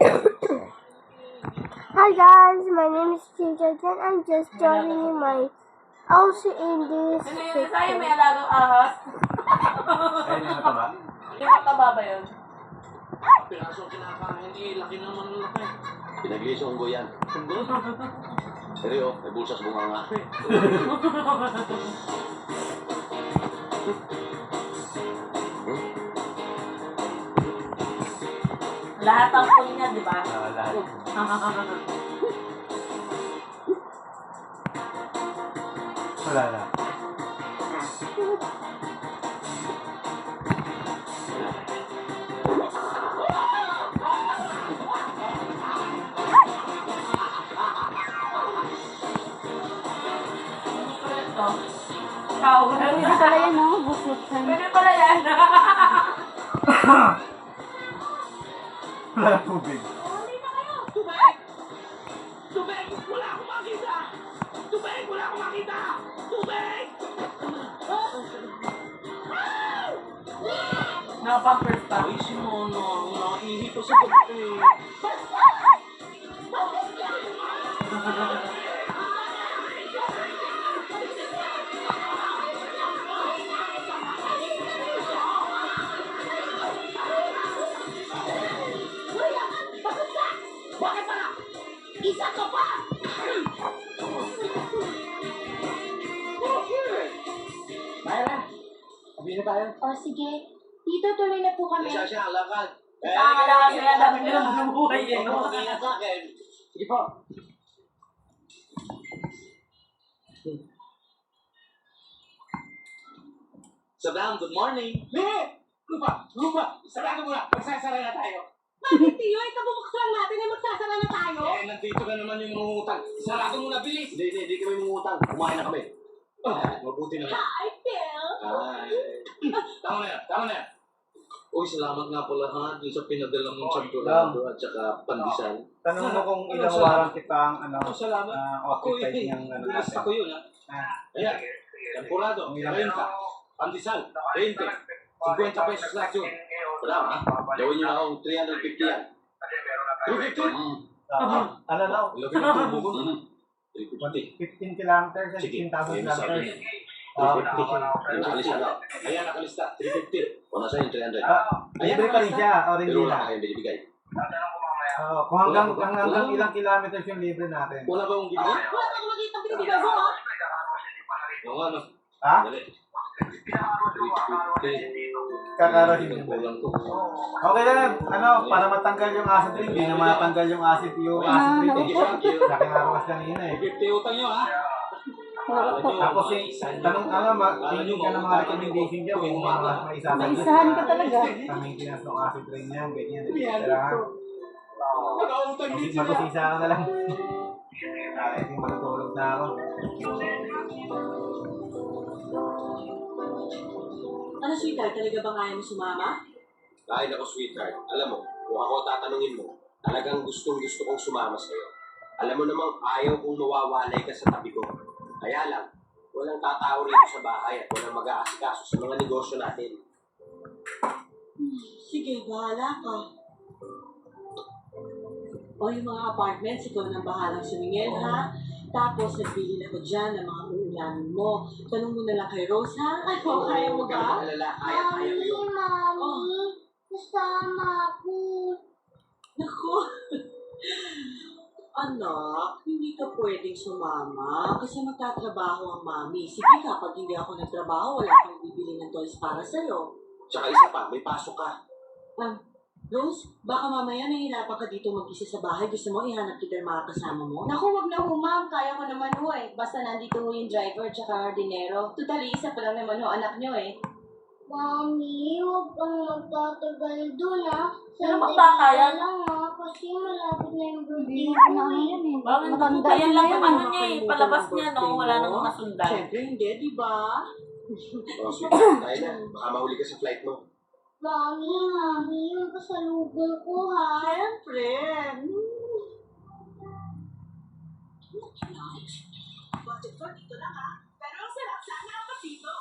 Hi guys, my name is Chinchajan. I'm just joining my house in this Sa'yo picture. may alagang ahas. Ayun yung mataba. Yung mataba ba yun? Piraso ang kinakain, laki naman ng laki. Pinagliso unggo yan. Seryo, may bulsas bunganga. Lahat ang pool niya, di ba? Lahat. Wala na. Pwede pala yan, no? Busutan. Pwede pala yan. Wala na tubig. Tubig! Wala akong makita! Tubig! Wala akong makita! Tubig! Nakapampers pa. Ay, si Mono. Naihi pa sa pagkain. Bakit pala? Isa ka pa! Myra, sabihin na tayo. O sige, dito tuloy na po kami. Isa siya, lakad. Tama na kasi nga dami nilang bubuhay eh. No? Ingat sa akin. Sige po. Sabang, good morning. Lupa! Sarado mo na. Magsasara na tayo. Bakit tiyo? Ito bubuksan natin ay magsasara na tayo? Eh, nandito ka naman yung mangungutang. Sarado mo na, bilis. Hindi kami mangutang. Kumain na kami. Mabuti naman. Hi, Phil. Ay. Tama na yan. Uy, salamat nga pala ha, dun sa pinadala mong champurado at saka pandesal. Tanong mo kung ilang warang kita ang Salamat. occupied niyang Nilista ko yun ha. Ayan, champurado, 30. Pandesal, 20. 50 pesos lahat yun. Wala ha? Gawin niyo na akong 350 yan. 350? Ano na? Laki ng tubo ko. 350. 15 kilometers and Sige, 15,000 ayun na sabi kilometers. niya. Yung nakalis na. Ayan, nakalista. 350. O nasa yung 300. Libre pa rin siya, o Pero hindi wala na. kayong binibigay. Kung hanggang ilang kilometers yung libre natin. Wala ba akong binigay? Wala kang makita binibigay mo, ha? Oo nga, no. Ha? Dali. 350. Kakarating Ang kulang ko. Okay lang, para matanggal yung acid rin, hindi na matanggal yung acid rin. Thank you. Laki na arawas kanina eh. 50 utang nyo, ha? Tapos tanong tingin ka ng mga recommendation niya kung maisahan Maisahan ka talaga. Sa maintenance ng acid rain niya, ganyan. Kailangan, Nakautang din sila. mag-usisa ka na lang. Kahit yung matutulog na ako. Ano, sweetheart? Talaga bang ayaw mo sumama? Kahit ako, sweetheart. Alam mo, kung ako tatanungin mo, talagang gusto kong sumama sa'yo. Alam mo namang ayaw kong mawawalay ka sa tabi ko. Kaya lang, walang tatao rito sa bahay at walang mag-aasikaso sa mga negosyo natin. Sige, bahala ka. O yung mga apartments, ikaw nang bahalang sumingin, ha? Tapos, nagbili na ko dyan ng mga uulamin mo. Tanong mo na lang kay Rose, ha? Ay, kaya mo ba? Alala, kaya ko yun. Mami, kasama ako. Naku. Anak, hindi ka pwedeng sumama kasi magtatrabaho ang mami. Sige ka, pag hindi ako nagtrabaho, wala kang bibili ng toys para sa'yo. Tsaka isa pa, may pasok ka. Rose, baka mamaya nahihirapan ka dito mag-isa sa bahay. Gusto mo ihanap kita yung mga kasama mo? Naku, wag na ho, ma'am. Kaya ko naman ho eh. Basta nandito ho yung driver tsaka hardinero. Totally, isa pa lang naman ho, anak nyo eh. Mami, huwag kang magtatagal dun Pero magbaka yan. lang kasi malapit na yung birthday ko. Bakit matanda yan lang yung ano niya eh. Palabas niya, no? Wala namang nasundan. Siyempre hindi, di ba? O, sweetheart, tayo na. Baka mahuli ka sa flight mo. Mami, yung pasalubong ko ha. Siyempre. Budget ko dito lang ha. Pero ang sarap sana ang pasito.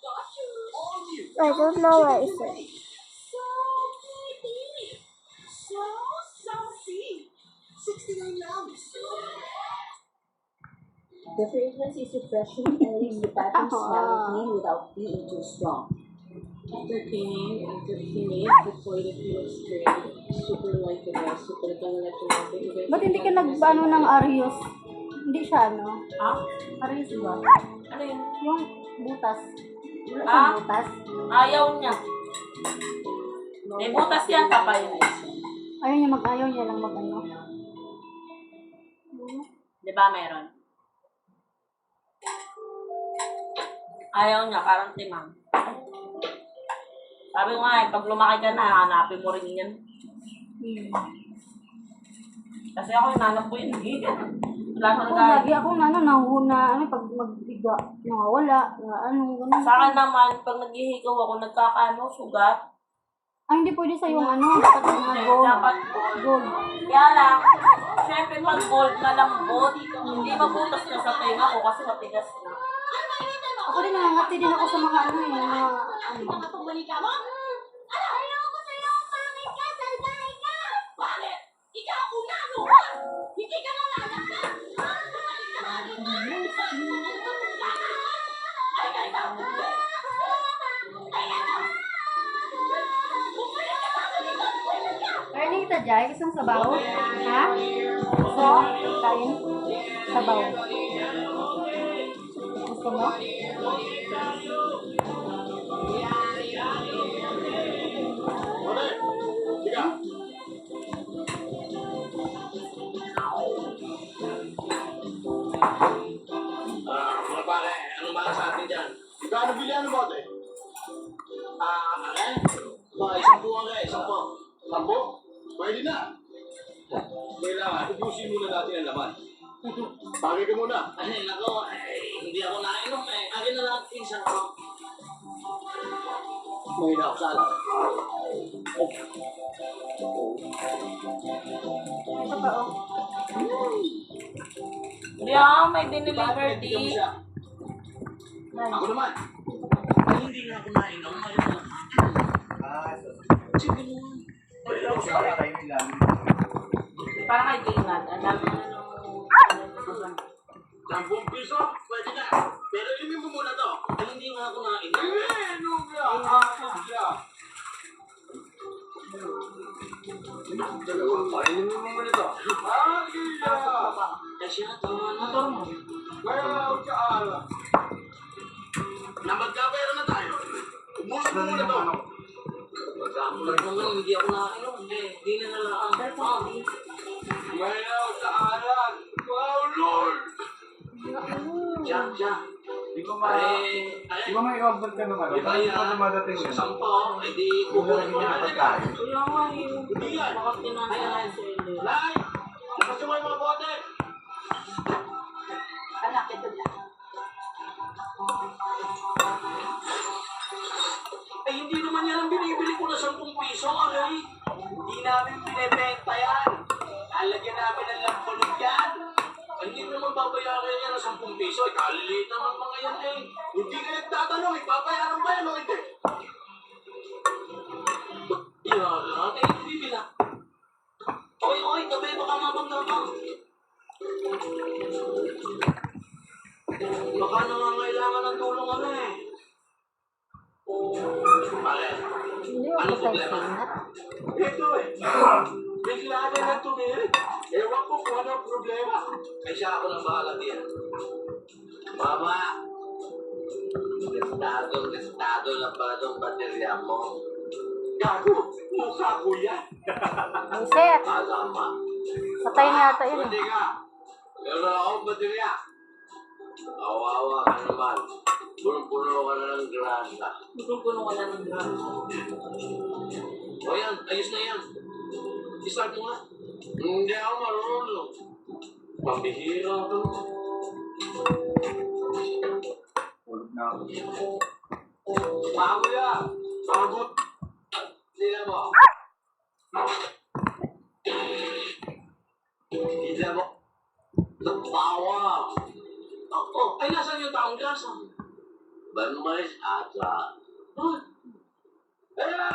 Got you. All new. I don't know what it said. So pretty. So saucy. see. 69 lambs. The fragrance is refreshing and leaves the pattern smelling clean without being too strong. After cleaning, the toilet looks great. Super light the rest. Super talagang Ba't hindi ka nag-ano ng Arios? Hindi siya ano? Ha? Arios ba? Ano yun? Yung butas. Wala Ah? siyang butas. Ayaw niya. May butas yan, kapal. Ayaw niya lang mag-ano. Di ba meron? Ayaw niya, parang timang. Sabi ko nga, pag lumaki ka na, hanapin mo rin yan. Kasi ako, hinanap ko yun. Wala Ako talaga. lagi akong nahuhuna, pag magbiga, nawawala, ganun. Sa akin naman, pag naghihigaw ako, nagkakaano, sugat. Ay, hindi pwede sa yung dapat yung mga gold. Dapat Gold. Kaya lang, syempre pag gold na lambot, hindi mabutas na sa tenga ko kasi matigas na. Ako din nangangati din ako sa mga mga Mga pagmanika mo? Ayoko sa'yo! Pangit ka! Salbahe ka! Bakit? Ikaw una, ano ka? Hindi ka nalanak na! Kaya kita Jai, isang sabaw? Ha? Gusto? Kain? Sabaw. Gusto mo? Mga pare, ano ba sa atin dyan? Ikaw bili ano ba ito? Isang buwan ka, isang po. Sampo? Pwede na. Kailangan, ubusin muna natin ang laman. Pagay ka muna. Ay, nako, hindi ako nainom eh. Akin na lang isang ko. May na ako sa alam. Ito pa oh. Yeah, may dineliver di. Ako naman. Ay, hindi na ako nainom. Ayun na. Sige naman. Pwede ako sa kayo nila. Parang kay Dingan. Alam mo na Sampung piso, pwede na. Pero inumin mo muna to. Ay, hindi nga ako nainom. Inumin mo muna ito. Kasi nga, tama na. motor mo. Na magkapera na tayo. Ubusin mo muna to. Magkamulat naman, hindi ako nakainom. Hindi na nalaan. Mayaw sa alat. Wow, Lord! Siya. Di ba may order ka ng ano? Iba Bakit yan. pa dumadating yun? Sampo, hindi Kung kukunin hindi mo na na pagkain. Kaya nga yun. Hindi yan. Bakit tinanong sa inyo? Lai! Kasi mo yung mga bote! Anak, ito na. Eh, hindi naman yan ang binibili ko na 10 piso, aray. Hindi namin binibenta yan. Lalagyan namin ng lampulog yan. Hindi naman babayaran yan ng 10 piso. Kaliliit naman mga yan eh. Hindi ka nagtatanong, ipapayaran ba yan o hindi? Yan, hindi bila. Okay, tabi, baka mapagtapang. Baka nangangailangan ng tulong kami eh. Pare, Hindi ako sa sinat. ito eh. Bigla na lang tumirik. Ewan ko kung ano ang problema. Ay siya ako nang bahala diyan. Mama, testado na ba itong baterya mo? Gago, mukha ko yan. Reset. Alama. Patay na yata yun. Hindi ka. Meron akong baterya. Awawa ka naman. Puno-puno ka na ng grasa. Puno ka na ng grasa. O yan, ayos na yan. I-start mo nga. Hindi ako marunong. Pambihira ka. Tulog na ako. Bago yan. Bagot. Sila mo. Sila mo. Nagpawa. Ay, nasan yung taong grasa? Banmaris ata. Hello!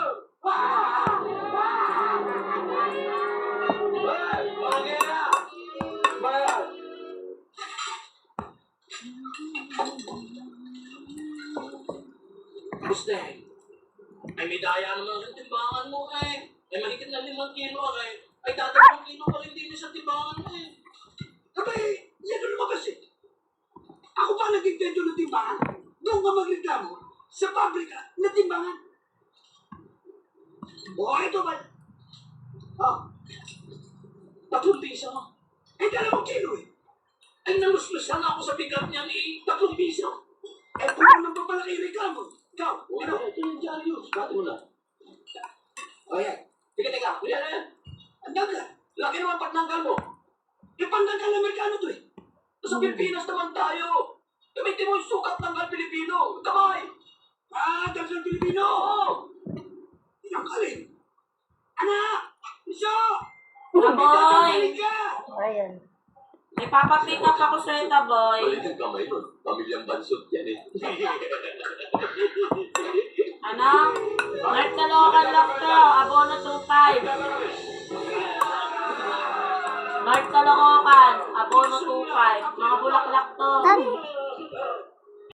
Hey! Jose, ay may daya naman sa timbangan mo eh. Ay mahigit na 5 kilo eh. Ay 3 kilo pa rin din sa timbangan mo eh. Abay, yan ang lumabas eh. Ako pa nagigdento ng timbangan? Doon ka magreklamo sa pabrika na timbangan. O, ito ba? Oh, 3 piso. Eh, 2 kilo eh. Ay, naluslusan ako sa bigat niya ni 3 piso. Eh, puno ng papalaki reklamo. Ikaw, ano? Ito yung Jarius. Bati mo na. O, yan. Teka. Yan. Andang ka. Laki naman patnanggal mo. Ipandanggal na Amerikano to eh. Sa Pilipinas naman tayo. Gamitin mo yung sukat tanggal Pilipino. Kamay. Tanggal Pilipino. Ang galing. Anak! Iso! Taboy! Ayan. May papapick up ako sa'yo, Taboy. Balikan kamay nun. Pamilyang bansot yan eh. Ano? North Caloocan lang to. Abono 2.5. North Caloocan. Abono 2.5. Mga bulaklak to. Done.